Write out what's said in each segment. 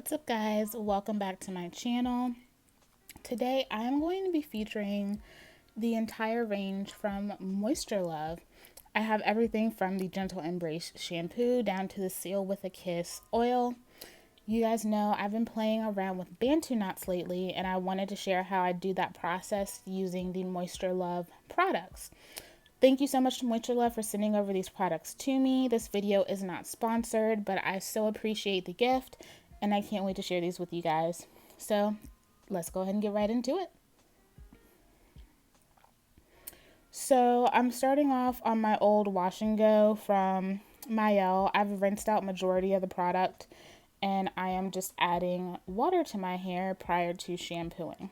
What's up, guys? Welcome back to my channel. Today I'm going to be featuring the entire range from Moisture Love. I have everything from the Gentle Embrace shampoo down to the Seal with a Kiss oil. You guys know I've been playing around with Bantu knots lately, and I wanted to share how I do that process using the Moisture Love products. Thank you so much to Moisture Love for sending over these products to me. This video is not sponsored, but I so appreciate the gift, and I can't wait to share these with you guys. So let's go ahead and get right into it. So I'm starting off on my old wash and go from Mael. I've rinsed out majority of the product, and I am just adding water to my hair prior to shampooing.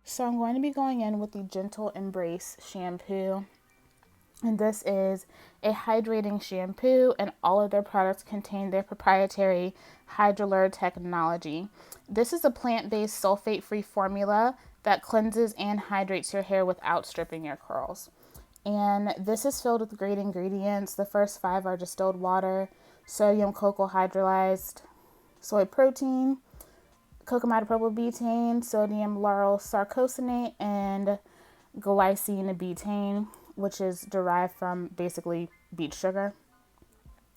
So I'm going to be going in with the Gentle Embrace shampoo. And this is a hydrating shampoo, and all of their products contain their proprietary hydrolyr technology. This is a plant-based sulfate-free formula that cleanses and hydrates your hair without stripping your curls. And this is filled with great ingredients. The first 5 are distilled water, sodium cocoa hydrolyzed soy protein, cocamidopropyl betaine, sodium lauryl sarcosinate, and glycine betaine, which is derived from basically beet sugar.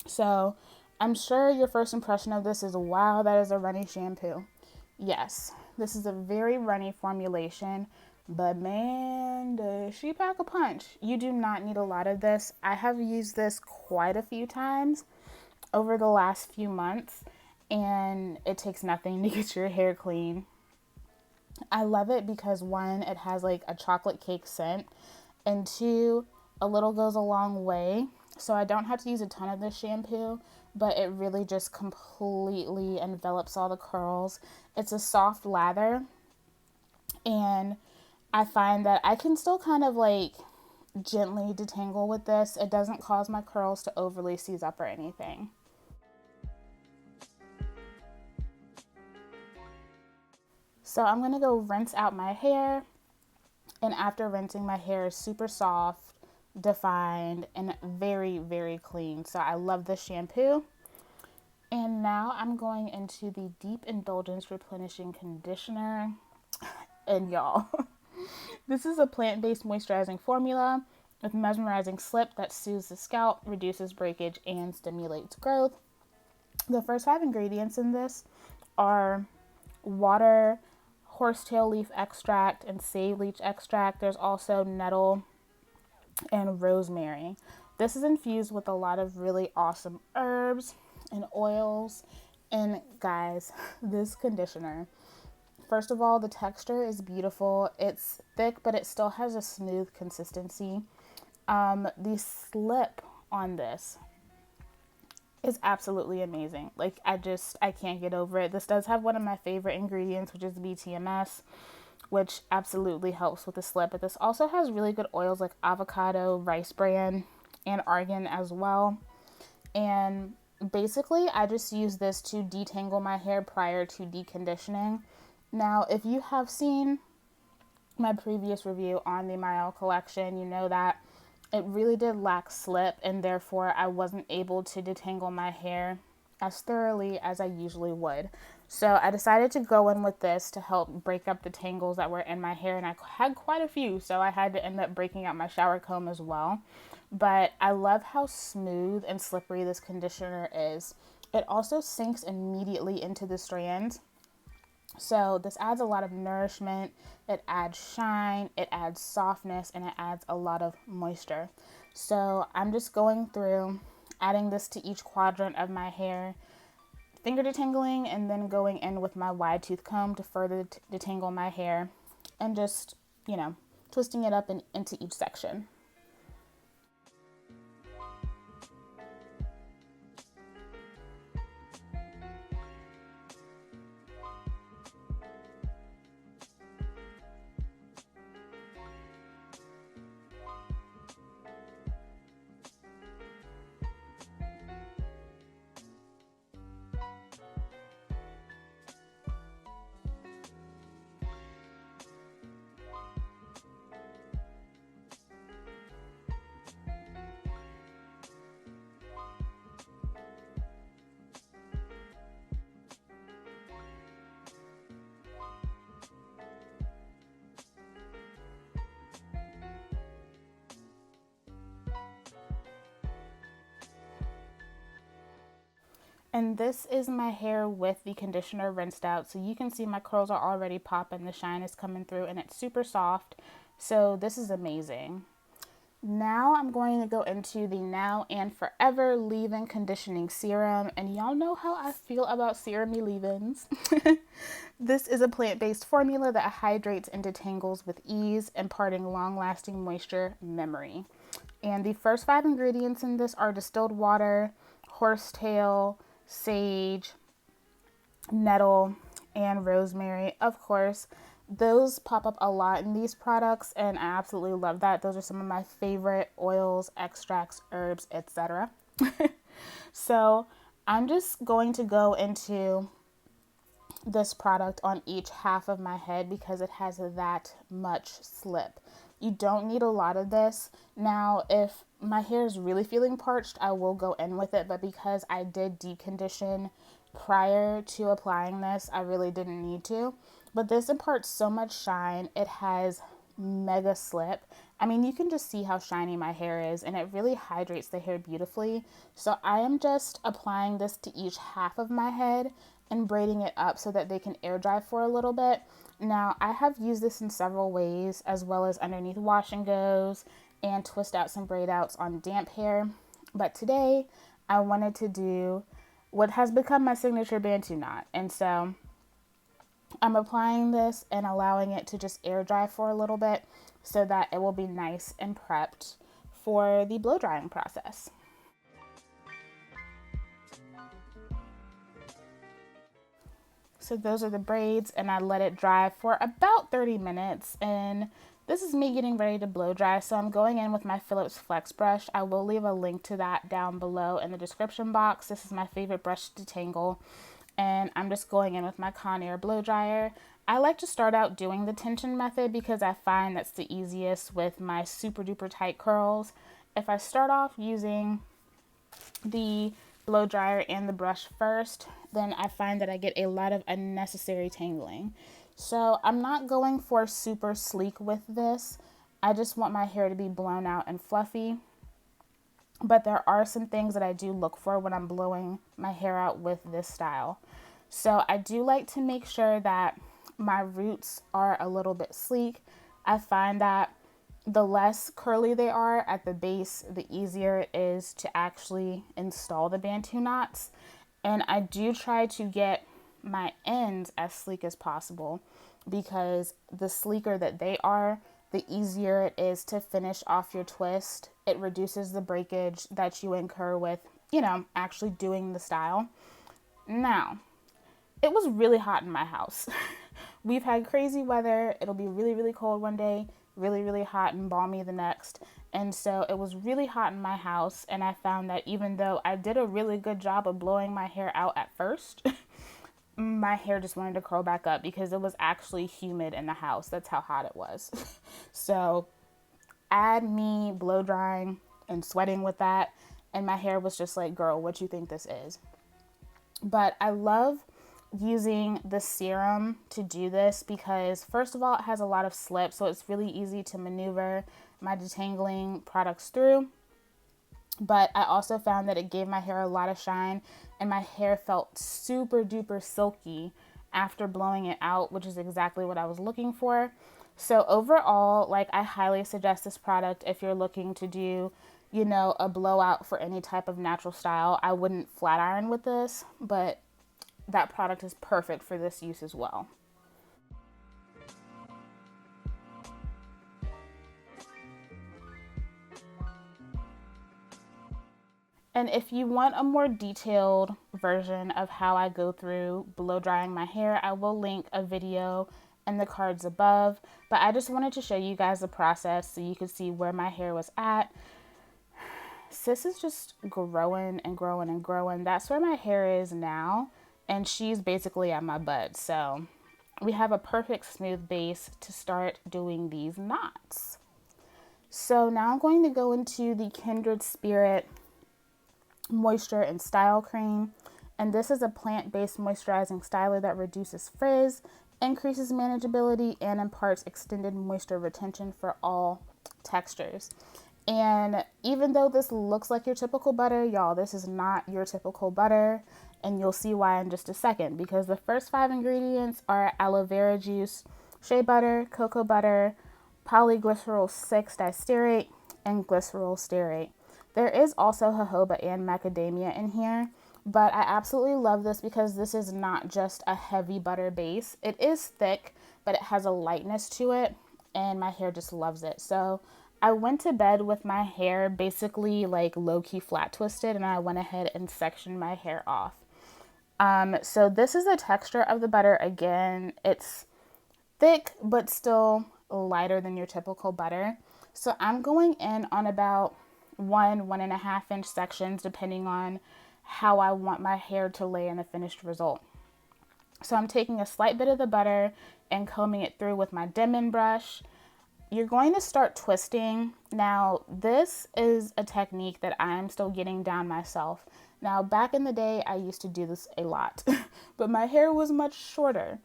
So I'm sure your first impression of this is, wow, that is a runny shampoo. Yes, this is a very runny formulation, but man, does she pack a punch. You do not need a lot of this. I have used this quite a few times over the last few months, and it takes nothing to get your hair clean. I love it because 1, it has like a chocolate cake scent, and 2, a little goes a long way. So I don't have to use a ton of this shampoo, but it really just completely envelops all the curls. It's a soft lather, and I find that I can still kind of like gently detangle with this. It doesn't cause my curls to overly seize up or anything. So I'm going to go rinse out my hair, and after rinsing, my hair is super soft, defined, and very, very clean. So I love this shampoo. And now I'm going into the Deep Indulgence Replenishing Conditioner. And y'all, this is a plant-based moisturizing formula with mesmerizing slip that soothes the scalp, reduces breakage, and stimulates growth. The first 5 ingredients in this are water, horsetail leaf extract, and sage leaf extract. There's also nettle and rosemary. This is infused with a lot of really awesome herbs and oils. And guys, this conditioner, first of all, the texture is beautiful. It's thick, but it still has a smooth consistency. The slip on this is absolutely amazing. Like, I can't get over it. This does have one of my favorite ingredients, which is BTMS, which absolutely helps with the slip. But this also has really good oils like avocado, rice bran, and argan as well. And basically, I just use this to detangle my hair prior to deconditioning. Now, if you have seen my previous review on the Mael collection, you know that it really did lack slip, and therefore I wasn't able to detangle my hair as thoroughly as I usually would. So I decided to go in with this to help break up the tangles that were in my hair, and I had quite a few, so I had to end up breaking out my shower comb as well. But I love how smooth and slippery this conditioner is. It also sinks immediately into the strands. So this adds a lot of nourishment, it adds shine, it adds softness, and it adds a lot of moisture. So I'm just going through, adding this to each quadrant of my hair, finger detangling, and then going in with my wide tooth comb to further detangle my hair, and just, twisting it up into each section. And this is my hair with the conditioner rinsed out. So you can see my curls are already popping, the shine is coming through, and it's super soft. So this is amazing. Now I'm going to go into the Now and Forever Leave-In Conditioning Serum. And y'all know how I feel about serumy leave-ins. This is a plant-based formula that hydrates and detangles with ease, imparting long-lasting moisture memory. And the first 5 ingredients in this are distilled water, horsetail, sage, nettle, and rosemary. Of course, those pop up a lot in these products, and I absolutely love that. Those are some of my favorite oils, extracts, herbs, etc. So I'm just going to go into this product on each half of my head because it has that much slip. You don't need a lot of this. Now, if my hair is really feeling parched, I will go in with it, but because I did deep condition prior to applying this, I really didn't need to. But this imparts so much shine. It has mega slip. I mean, you can just see how shiny my hair is, and it really hydrates the hair beautifully. So I am just applying this to each half of my head and braiding it up so that they can air dry for a little bit. Now, I have used this in several ways, as well as underneath wash and goes and twist out some braid outs on damp hair. But today, I wanted to do what has become my signature Bantu knot. And so I'm applying this and allowing it to just air dry for a little bit so that it will be nice and prepped for the blow drying process. So those are the braids, and I let it dry for about 30 minutes. And this is me getting ready to blow dry. So I'm going in with my Philips Flex brush. I will leave a link to that down below in the description box. This is my favorite brush to detangle. And I'm just going in with my Conair blow dryer. I like to start out doing the tension method because I find that's the easiest with my super duper tight curls. If I start off using the blow dryer and the brush first, then I find that I get a lot of unnecessary tangling. So I'm not going for super sleek with this. I just want my hair to be blown out and fluffy. But there are some things that I do look for when I'm blowing my hair out with this style. So I do like to make sure that my roots are a little bit sleek. I find that the less curly they are at the base, the easier it is to actually install the Bantu knots. And I do try to get my ends as sleek as possible because the sleeker that they are, the easier it is to finish off your twist. It reduces the breakage that you incur with, actually doing the style. Now, it was really hot in my house. We've had crazy weather. It'll be really, really cold one day, really, really hot and balmy the next. And so it was really hot in my house. And I found that even though I did a really good job of blowing my hair out at first, my hair just wanted to curl back up because it was actually humid in the house. That's how hot it was. So add me blow drying and sweating with that, and my hair was just like, girl, what you think this is? But I love using the serum to do this because first of all, it has a lot of slip, so it's really easy to maneuver my detangling products through. But I also found that it gave my hair a lot of shine, and my hair felt super duper silky after blowing it out, which is exactly what I was looking for. So overall, I highly suggest this product if you're looking to do, a blowout for any type of natural style. I wouldn't flat iron with this, but that product is perfect for this use as well. And if you want a more detailed version of how I go through blow drying my hair, I will link a video in the cards above. But I just wanted to show you guys the process so you could see where my hair was at. Sis is just growing and growing and growing. That's where my hair is now. And she's basically at my butt. So we have a perfect smooth base to start doing these knots. So now I'm going to go into the Kindred Spirit Moisture and Style Cream. And this is a plant-based moisturizing styler that reduces frizz, increases manageability, and imparts extended moisture retention for all textures. And even though this looks like your typical butter, y'all, this is not your typical butter. And you'll see why in just a second, because the first 5 ingredients are aloe vera juice, shea butter, cocoa butter, polyglycerol 6 distearate, and glycerol stearate. There is also jojoba and macadamia in here, but I absolutely love this because this is not just a heavy butter base. It is thick, but it has a lightness to it, and my hair just loves it. So I went to bed with my hair basically like low-key flat twisted, and I went ahead and sectioned my hair off. So this is the texture of the butter. Again, it's thick, but still lighter than your typical butter. So I'm going in on about 1.5 inch sections, depending on how I want my hair to lay in the finished result. So I'm taking a slight bit of the butter and combing it through with my Denman brush. You're going to start twisting. Now, this is a technique that I'm still getting down myself. Now, back in the day, I used to do this a lot, but my hair was much shorter.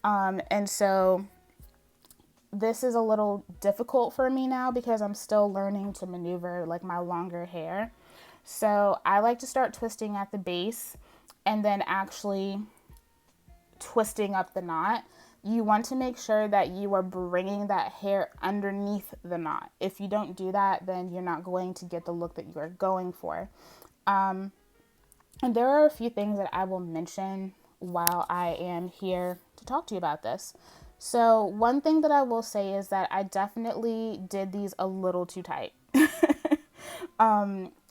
And so this is a little difficult for me now because I'm still learning to maneuver like my longer hair. So I like to start twisting at the base and then actually twisting up the knot. You want to make sure that you are bringing that hair underneath the knot. If you don't do that, then you're not going to get the look that you are going for. And there are a few things that I will mention while I am here to talk to you about this. So one thing that I will say is that I definitely did these a little too tight.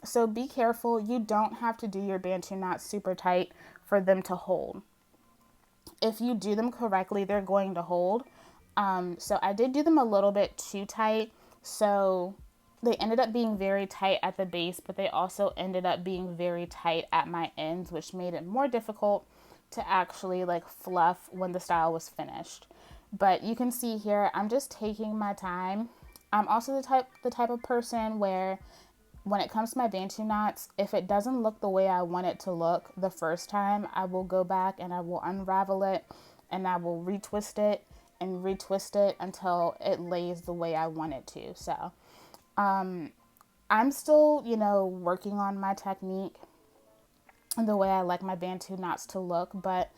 So be careful. You don't have to do your Bantu knots super tight for them to hold. If you do them correctly, they're going to hold. So I did do them a little bit too tight. So they ended up being very tight at the base, but they also ended up being very tight at my ends, which made it more difficult to actually like fluff when the style was finished. But you can see here, I'm just taking my time. I'm also the type of person where when it comes to my Bantu knots, if it doesn't look the way I want it to look the first time, I will go back and I will unravel it and I will retwist it and retwist it until it lays the way I want it to. So I'm still, working on my technique and the way I like my Bantu knots to look. But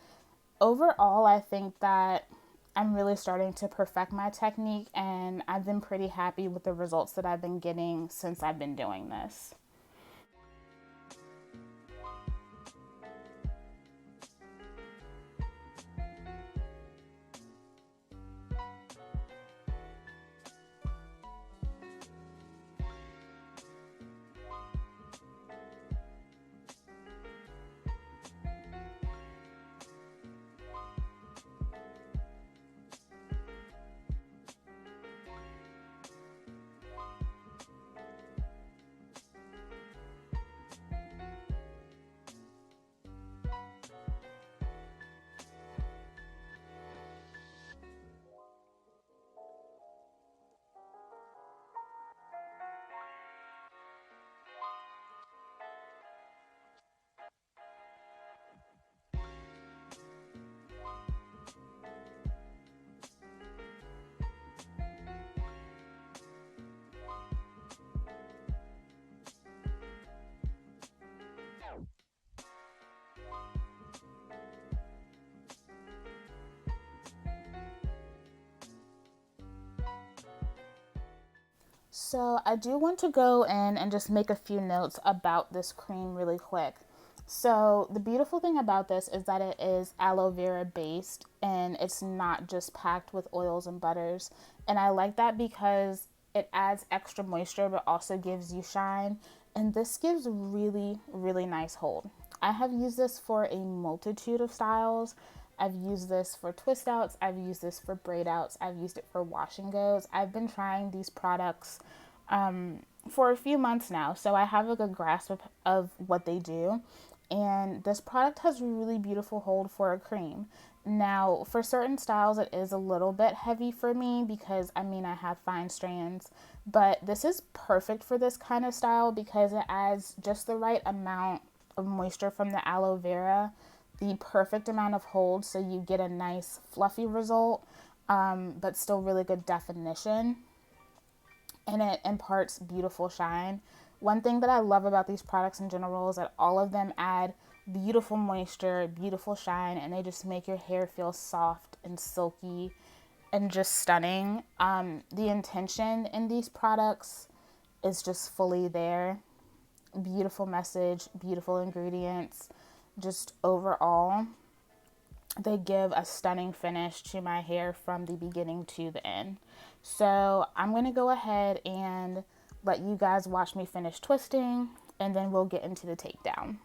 overall, I think that I'm really starting to perfect my technique, and I've been pretty happy with the results that I've been getting since I've been doing this. So I do want to go in and just make a few notes about this cream really quick. So the beautiful thing about this is that it is aloe vera based and it's not just packed with oils and butters. And I like that because it adds extra moisture but also gives you shine. And this gives really, really nice hold. I have used this for a multitude of styles. I've used this for twist outs. I've used this for braid outs. I've used it for wash and goes. I've been trying these products for a few months now, so I have a good grasp of what they do. And this product has really beautiful hold for a cream. Now, for certain styles, it is a little bit heavy for me because I have fine strands, but this is perfect for this kind of style because it adds just the right amount of moisture from the aloe vera, the perfect amount of hold so you get a nice fluffy result, but still really good definition, and it imparts beautiful shine. One thing that I love about these products in general is that all of them add beautiful moisture, beautiful shine, and they just make your hair feel soft and silky and just stunning. The intention in these products is just fully there. Beautiful message, beautiful ingredients, just overall they give a stunning finish to my hair from the beginning to the end. So I'm going to go ahead and let you guys watch me finish twisting, and then we'll get into the takedown.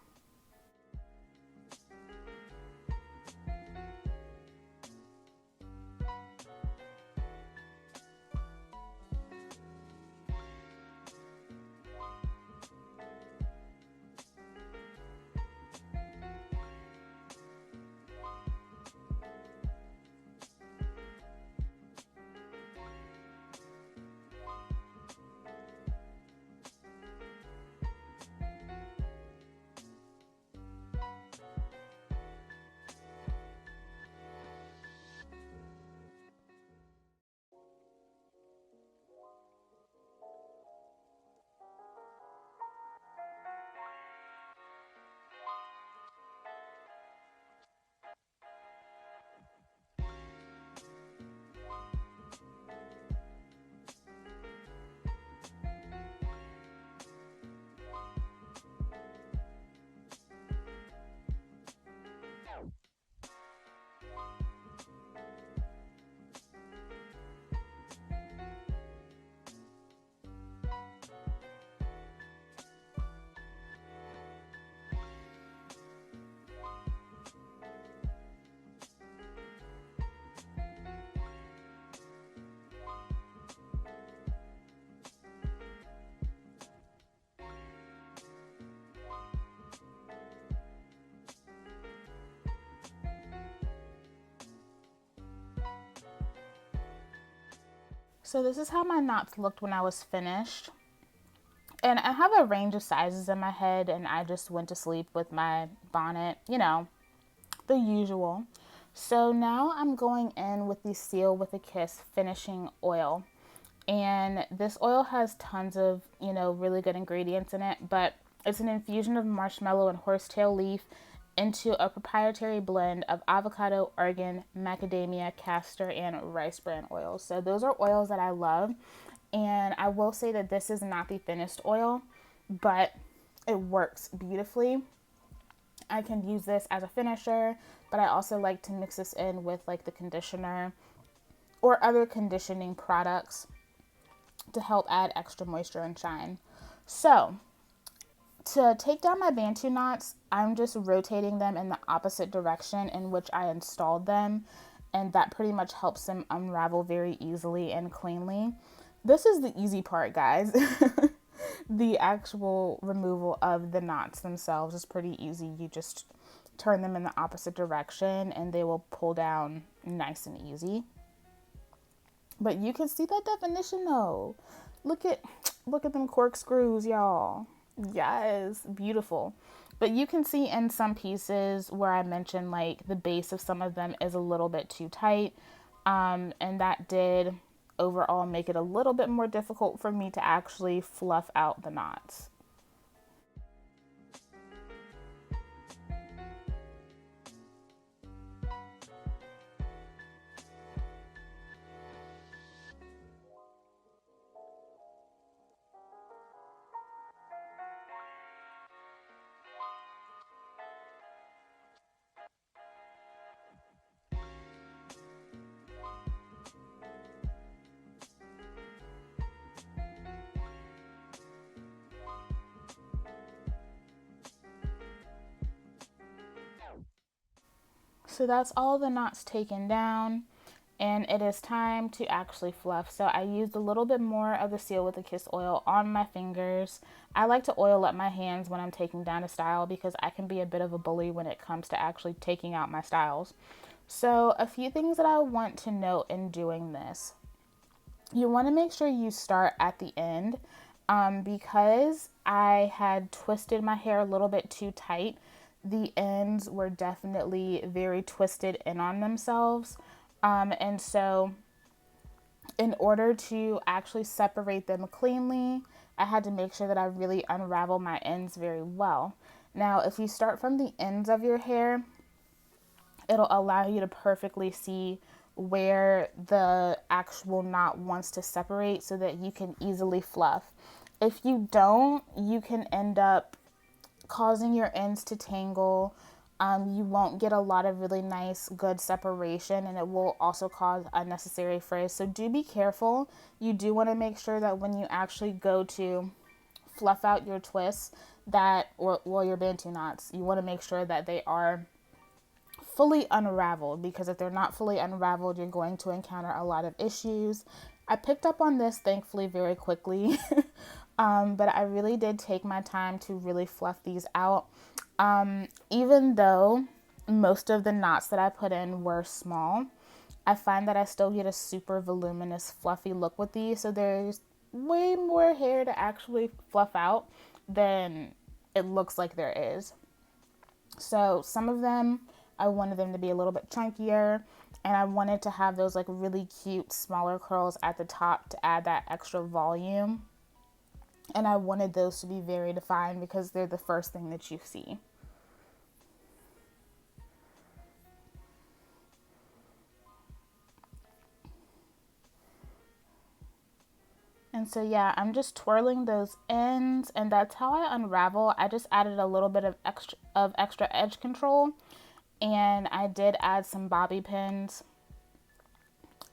So this is how my knots looked when I was finished. And I have a range of sizes in my head, and I just went to sleep with my bonnet, the usual. So now I'm going in with the Seal with a Kiss finishing oil. And this oil has tons of, really good ingredients in it, but it's an infusion of marshmallow and horsetail leaf into a proprietary blend of avocado, argan, macadamia, castor, and rice bran oils. So those are oils that I love. And I will say that this is not the thinnest oil, but it works beautifully. I can use this as a finisher, but I also like to mix this in with like the conditioner or other conditioning products to help add extra moisture and shine. So to take down my Bantu knots, I'm just rotating them in the opposite direction in which I installed them, and that pretty much helps them unravel very easily and cleanly. This is the easy part, guys. The actual removal of the knots themselves is pretty easy. You just turn them in the opposite direction and they will pull down nice and easy. But you can see that definition though. Look at them corkscrews, y'all. Yes, beautiful. But you can see in some pieces where I mentioned like the base of some of them is a little bit too tight. And that did overall make it a little bit more difficult for me to actually fluff out the knots. So that's all the knots taken down, and it is time to actually fluff. So I used a little bit more of the Seal with a Kiss oil on my fingers. I like to oil up my hands when I'm taking down a style because I can be a bit of a bully when it comes to actually taking out my styles. So a few things that I want to note in doing this. You want to make sure you start at the end, because I had twisted my hair a little bit too tight. The ends were definitely very twisted in on themselves. And so in order to actually separate them cleanly, I had to make sure that I really unravel my ends very well. Now, if you start from the ends of your hair, it'll allow you to perfectly see where the actual knot wants to separate so that you can easily fluff. If you don't, you can end up causing your ends to tangle. You won't get a lot of really nice, good separation, and it will also cause unnecessary frizz. So do be careful. You do want to make sure that when you actually go to fluff out your twists, or your Bantu knots, you want to make sure that they are fully unraveled, because if they're not fully unraveled, you're going to encounter a lot of issues. I picked up on this thankfully very quickly, but I really did take my time to really fluff these out. Even though most of the knots that I put in were small, I find that I still get a super voluminous, fluffy look with these. So there's way more hair to actually fluff out than it looks like there is. So some of them, I wanted them to be a little bit chunkier, and I wanted to have those like really cute smaller curls at the top to add that extra volume. And I wanted those to be very defined because they're the first thing that you see. And so yeah, I'm just twirling those ends, and that's how I unravel. I just added a little bit of extra edge control, and I did add some bobby pins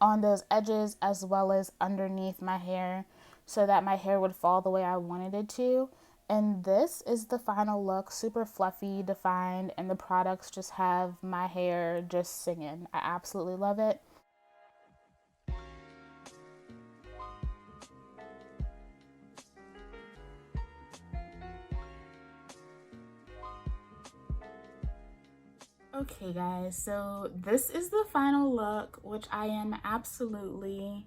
on those edges as well as underneath my hair so that my hair would fall the way I wanted it to. And this is the final look, super fluffy, defined, and the products just have my hair just singing. I absolutely love it. Okay guys, so this is the final look, which I am absolutely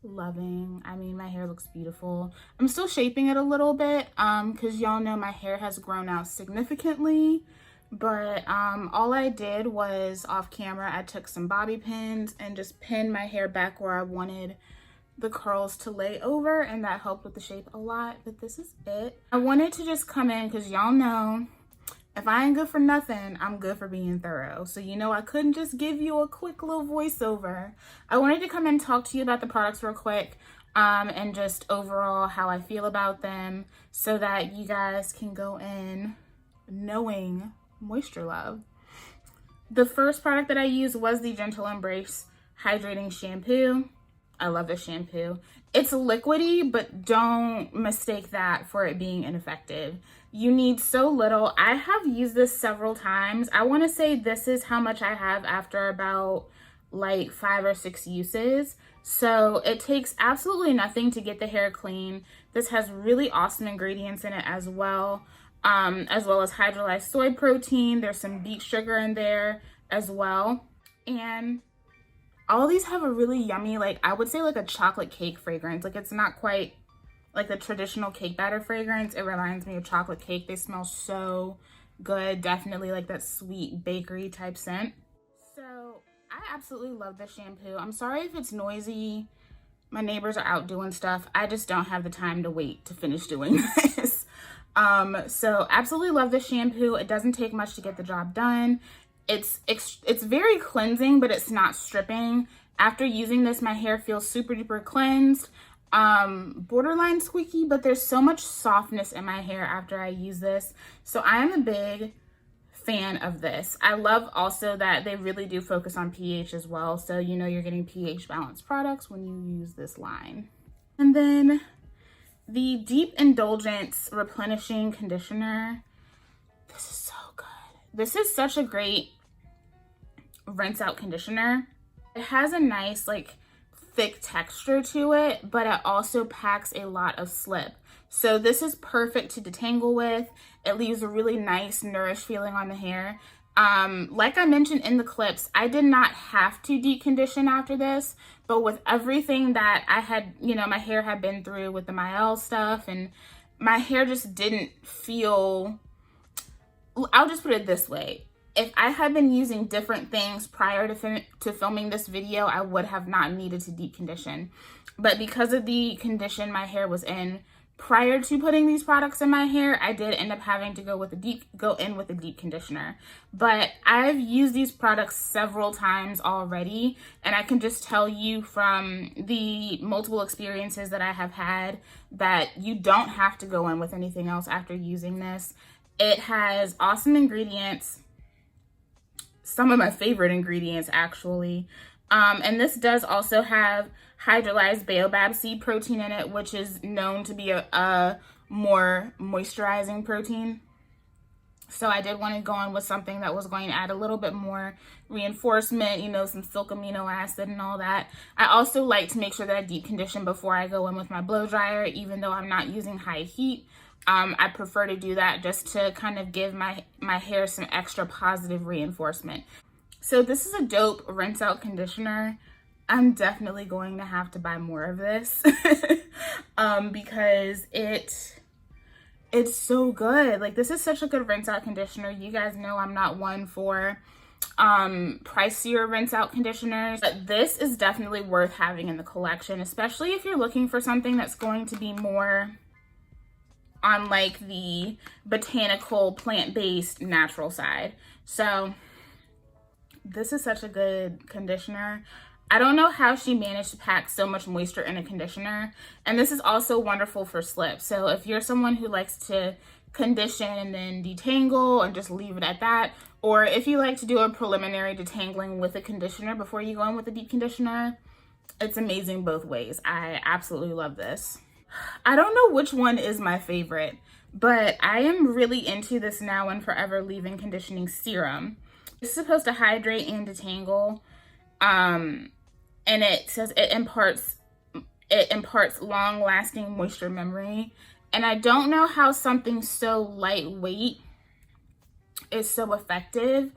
loving. I mean, my hair looks beautiful. I'm still shaping it a little bit because y'all know my hair has grown out significantly, but all I did was off camera, I took some bobby pins and just pinned my hair back where I wanted the curls to lay over, and that helped with the shape a lot. But this is it. I wanted to just come in because y'all know if I ain't good for nothing, I'm good for being thorough. So, you know, I couldn't just give you a quick little voiceover. I wanted to come and talk to you about the products real quick, and just overall how I feel about them so that you guys can go in knowing moisture love. The first product that I used was the Gentle Embrace Hydrating Shampoo. I love this shampoo. It's liquidy, but don't mistake that for it being ineffective. You need so little. I have used this several times. I want to say this is how much I have after about like 5 or 6 uses. So it takes absolutely nothing to get the hair clean. This has really awesome ingredients in it as well as hydrolyzed soy protein. There's some beet sugar in there as well. And all these have a really yummy, like I would say like a chocolate cake fragrance. Like it's not quite like the traditional cake batter fragrance. It reminds me of chocolate cake. They smell so good. Definitely like that sweet bakery type scent. So I absolutely love this shampoo. I'm sorry if it's noisy. My neighbors are out doing stuff. I just don't have the time to wait to finish doing this. So absolutely love this shampoo. It doesn't take much to get the job done. It's very cleansing, but it's not stripping. After using this, my hair feels super duper cleansed, borderline squeaky, but there's so much softness in my hair after I use this. So I am a big fan of this. I love also that they really do focus on pH as well. So you know you're getting pH balanced products when you use this line. And then the Deep Indulgence Replenishing Conditioner. This is so good. This is such a great rinse out conditioner. It has a nice like thick texture to it, but it also packs a lot of slip. So this is perfect to detangle with. It leaves a really nice nourished feeling on the hair. Like I mentioned in the clips, I did not have to deep condition after this, but with everything that I had, you know, my hair had been through with the Mielle stuff, and my hair just didn't feel, I'll just put it this way. If I had been using different things prior to filming this video, I would have not needed to deep condition. But because of the condition my hair was in Prior to putting these products in my hair, I did end up having to go in with a deep conditioner. But I've used these products several times already, and I can just tell you from the multiple experiences that I have had that you don't have to go in with anything else after using this. It has awesome ingredients, some of my favorite ingredients actually. And this does also have hydrolyzed baobab seed protein in it, which is known to be a more moisturizing protein. So I did want to go on with something that was going to add a little bit more reinforcement, you know, some silk amino acid and all that. I also like to make sure that I deep condition before I go in with my blow dryer, even though I'm not using high heat. I prefer to do that just to kind of give my hair some extra positive reinforcement. So this is a dope rinse out conditioner. I'm definitely going to have to buy more of this because it's so good. Like, this is such a good rinse out conditioner. You guys know I'm not one for pricier rinse out conditioners, but this is definitely worth having in the collection, especially if you're looking for something that's going to be more on like the botanical, plant-based, natural side. So this is such a good conditioner. I don't know how she managed to pack so much moisture in a conditioner. And this is also wonderful for slip. So if you're someone who likes to condition and then detangle and just leave it at that, or if you like to do a preliminary detangling with a conditioner before you go in with a deep conditioner, it's amazing both ways. I absolutely love this. I don't know which one is my favorite, but I am really into this Now and Forever Leave-In Conditioning Serum. It's supposed to hydrate and detangle, and it says it imparts long-lasting moisture memory. And I don't know how something so lightweight is so effective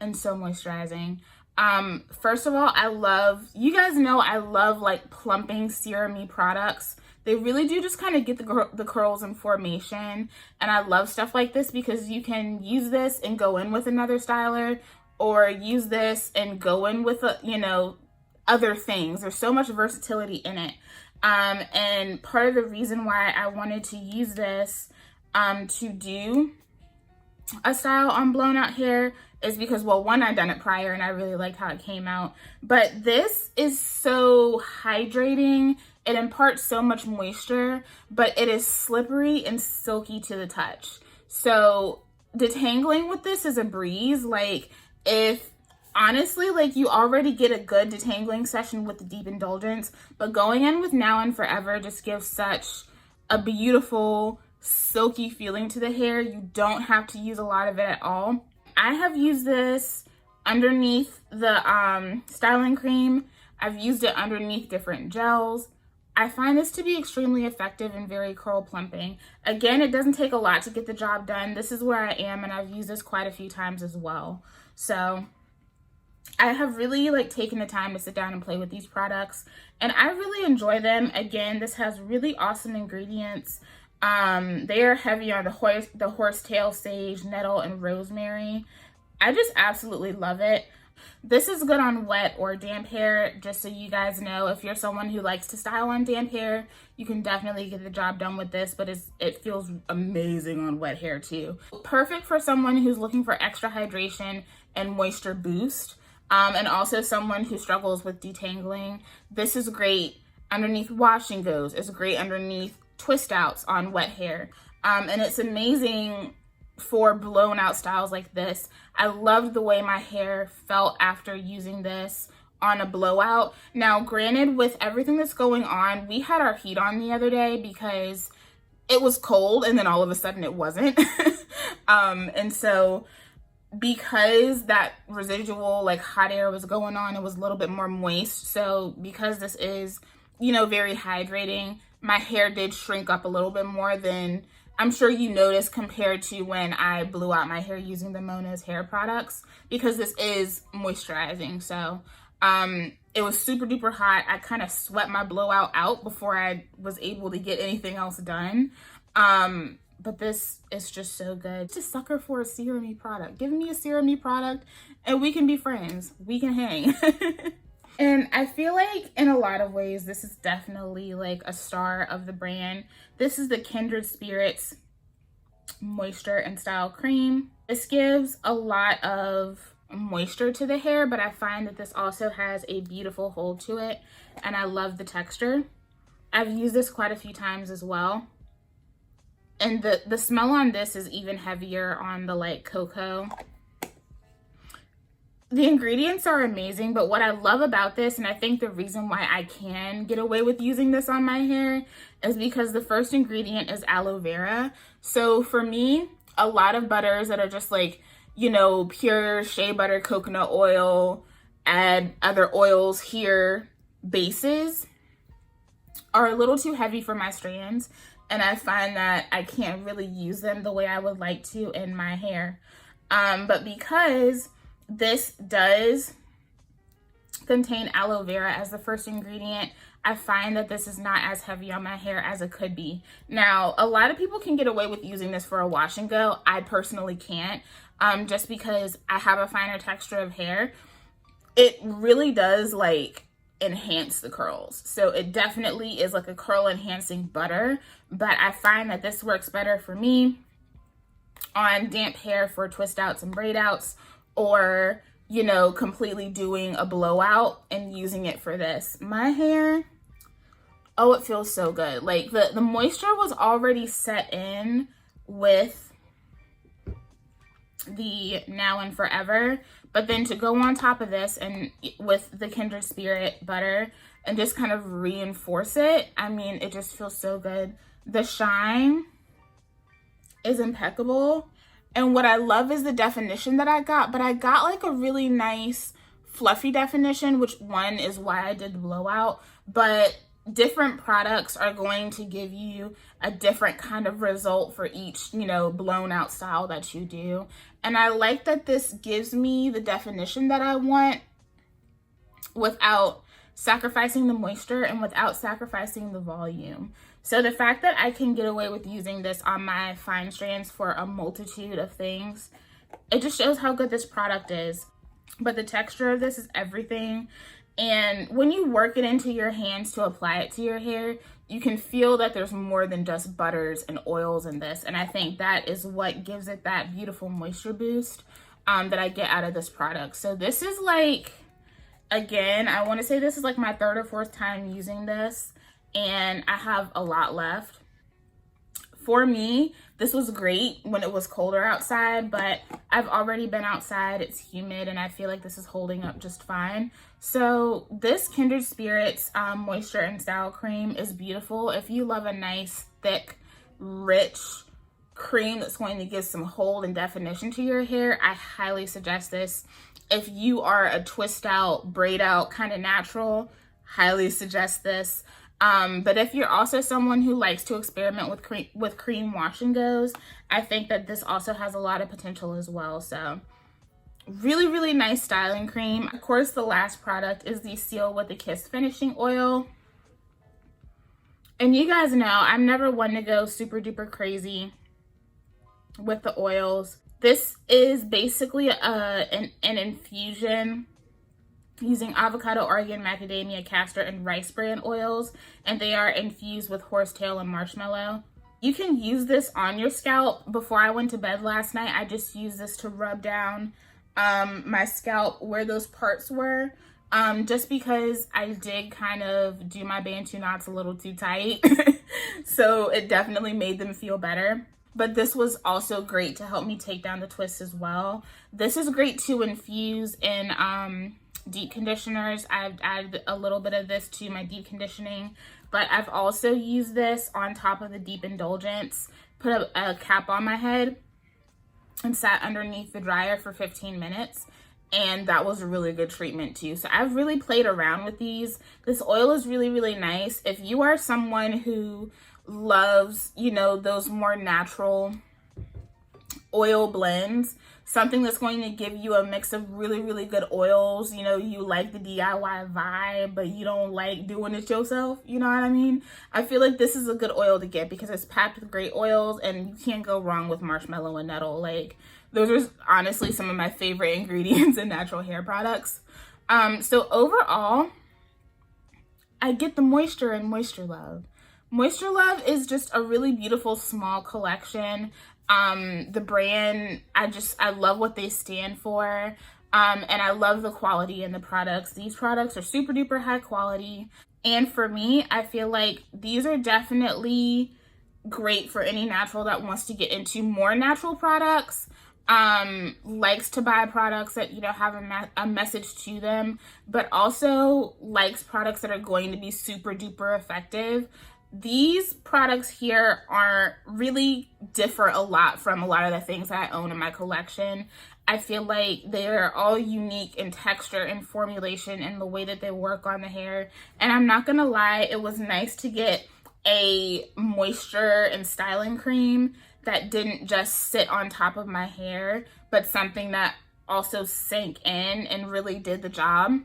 and so moisturizing. First of all, you guys know I love like plumping serum-y products. They really do just kind of get the curls in formation. And I love stuff like this because you can use this and go in with another styler, or use this and go in with, other things. There's so much versatility in it. And part of the reason why I wanted to use this to do a style on blown out hair is because, well, one, I'd done it prior and I really liked how it came out, but this is so hydrating. It imparts so much moisture, but it is slippery and silky to the touch. So detangling with this is a breeze. Like, if honestly, like, you already get a good detangling session with the Deep Indulgence, but going in with Now and Forever just gives such a beautiful silky feeling to the hair. You don't have to use a lot of it at all. I have used this underneath the styling cream. I've used it underneath different gels. I find this to be extremely effective and very curl plumping. Again, it doesn't take a lot to get the job done. This is where I am, and I've used this quite a few times as well. So I have really taken the time to sit down and play with these products, and I really enjoy them. Again, this has really awesome ingredients. They are heavy on the horsetail sage, nettle, and rosemary. I just absolutely love it. This is good on wet or damp hair, just so you guys know. If you're someone who likes to style on damp hair, you can definitely get the job done with this, but it feels amazing on wet hair too. Perfect for someone who's looking for extra hydration and moisture boost, and also someone who struggles with detangling. This is great underneath wash and goes. It's great underneath twist outs on wet hair. And it's amazing for blown out styles like this. I loved the way my hair felt after using this on a blowout. Now, granted, with everything that's going on, we had our heat on the other day because it was cold and then all of a sudden it wasn't. And so because that residual hot air was going on, it was a little bit more moist. So because this is, very hydrating, my hair did shrink up a little bit more than I'm sure you noticed compared to when I blew out my hair using the Mona's hair products, because this is moisturizing. So it was super duper hot. I kind of sweat my blowout out before I was able to get anything else done. But this is just so good. Just a sucker for a serum-y product. Give me a serum-y product and we can be friends. We can hang. And I feel like in a lot of ways, this is definitely like a star of the brand. This is the Kindred Spirits Moisture and Style Cream. This gives a lot of moisture to the hair, but I find that this also has a beautiful hold to it, and I love the texture. I've used this quite a few times as well. And the smell on this is even heavier on the like cocoa. The ingredients are amazing, but what I love about this, and I think the reason why I can get away with using this on my hair, is because the first ingredient is aloe vera. So for me, a lot of butters that are just like, you know, pure shea butter, coconut oil, add other oils here, bases, are a little too heavy for my strands. And I find that I can't really use them the way I would like to in my hair. But because this does contain aloe vera as the first ingredient, I find that this is not as heavy on my hair as it could be. Now, a lot of people can get away with using this for a wash and go. I personally can't, just because I have a finer texture of hair. It really does like enhance the curls. So it definitely is like a curl enhancing butter, but I find that this works better for me on damp hair for twist outs and braid outs, or, you know, completely doing a blowout and using it for this. My hair, oh, it feels so good. Like the moisture was already set in with the Now and Forever, but then to go on top of this and with the Kindred Spirit butter and just kind of reinforce it, I mean, it just feels so good. The shine is impeccable. And what I love is the definition that I got, but I got like a really nice fluffy definition, which one is why I did the blowout, but different products are going to give you a different kind of result for each, you know, blown out style that you do. And I like that this gives me the definition that I want without sacrificing the moisture and without sacrificing the volume. So the fact that I can get away with using this on my fine strands for a multitude of things, it just shows how good this product is. But the texture of this is everything. And when you work it into your hands to apply it to your hair, you can feel that there's more than just butters and oils in this. And I think that is what gives it that beautiful moisture boost that I get out of this product. So this is like, again, I want to say this is like my third or fourth time using this, and I have a lot left. For me, this was great when it was colder outside, but I've already been outside, it's humid, and I feel like this is holding up just fine. So this Kindred Spirits Moisture and Style Cream is beautiful. If you love a nice, thick, rich cream that's going to give some hold and definition to your hair, I highly suggest this. If you are a twist out, braid out kind of natural, highly suggest this. But if you're also someone who likes to experiment with cream wash and goes, I think that this also has a lot of potential as well. So really, really nice styling cream. Of course, the last product is the Seal with a Kiss finishing oil. And you guys know, I'm never one to go super duper crazy with the oils. This is basically an infusion using avocado, argan, macadamia, castor, and rice bran oils, and they are infused with horsetail and marshmallow. You can use this on your scalp. Before I went to bed last night, I just used this to rub down my scalp where those parts were, just because I did kind of do my Bantu knots a little too tight. So it definitely made them feel better. But this was also great to help me take down the twists as well. This is great to infuse in deep conditioners. I've added a little bit of this to my deep conditioning, but I've also used this on top of the deep Indulgence, put a cap on my head and sat underneath the dryer for 15 minutes. And that was a really good treatment too. So I've really played around with these. This oil is really, really nice. If you are someone who loves, you know, those more natural oil blends, something that's going to give you a mix of really, really good oils. You know, you like the DIY vibe, but you don't like doing it yourself. You know what I mean? I feel like this is a good oil to get because it's packed with great oils and you can't go wrong with marshmallow and nettle. Like, those are honestly some of my favorite ingredients in natural hair products. So overall, I get the moisture and Moisture Love. Moisture Love is just a really beautiful small collection. The brand, I love what they stand for. And I love the quality in the products. These products are super duper high quality. And for me, I feel like these are definitely great for any natural that wants to get into more natural products, likes to buy products that, you know, have a message to them, but also likes products that are going to be super duper effective. These products here are really differ a lot from a lot of the things that I own in my collection. I feel like they're all unique in texture and formulation and the way that they work on the hair. And I'm not gonna lie, it was nice to get a moisture and styling cream that didn't just sit on top of my hair, but something that also sank in and really did the job.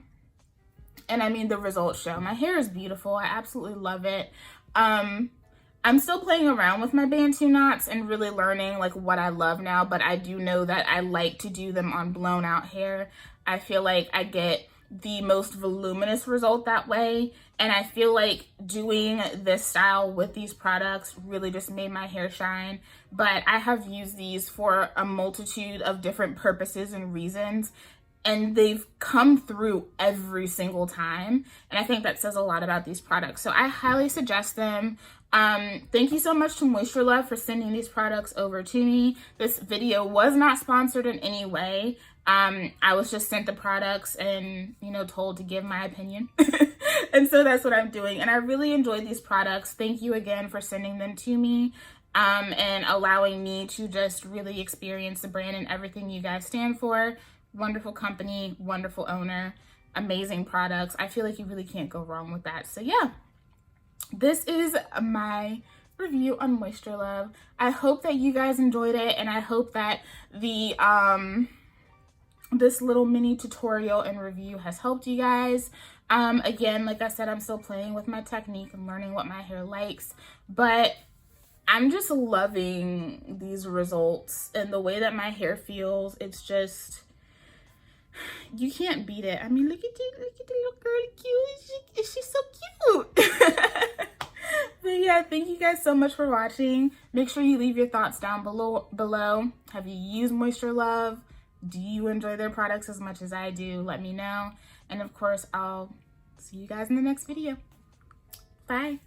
And I mean, the results show. My hair is beautiful. I absolutely love it. I'm still playing around with my Bantu knots and really learning like what I love now, but I do know that I like to do them on blown out hair. I feel like I get the most voluminous result that way, and I feel like doing this style with these products really just made my hair shine. But I have used these for a multitude of different purposes and reasons, and they've come through every single time. And I think that says a lot about these products. So I highly suggest them. Thank you so much to Moisture Love for sending these products over to me. This video was not sponsored in any way. I was just sent the products and, you know, told to give my opinion. And so that's what I'm doing. And I really enjoyed these products. Thank you again for sending them to me. And allowing me to just really experience the brand and everything you guys stand for. Wonderful company, wonderful owner, amazing products. I feel like you really can't go wrong with that. So yeah, this is my review on Moisture Love. I hope that you guys enjoyed it, and I hope that the this little mini tutorial and review has helped you guys. Again, like I said, I'm still playing with my technique and learning what my hair likes, but I'm just loving these results and the way that my hair feels. It's just, you can't beat it. I mean, look at the little girl, cute. She's so cute. But yeah, thank you guys so much for watching. Make sure you leave your thoughts down below. Have you used Moisture Love? Do you enjoy their products as much as I do? Let me know. And of course, I'll see you guys in the next video. Bye.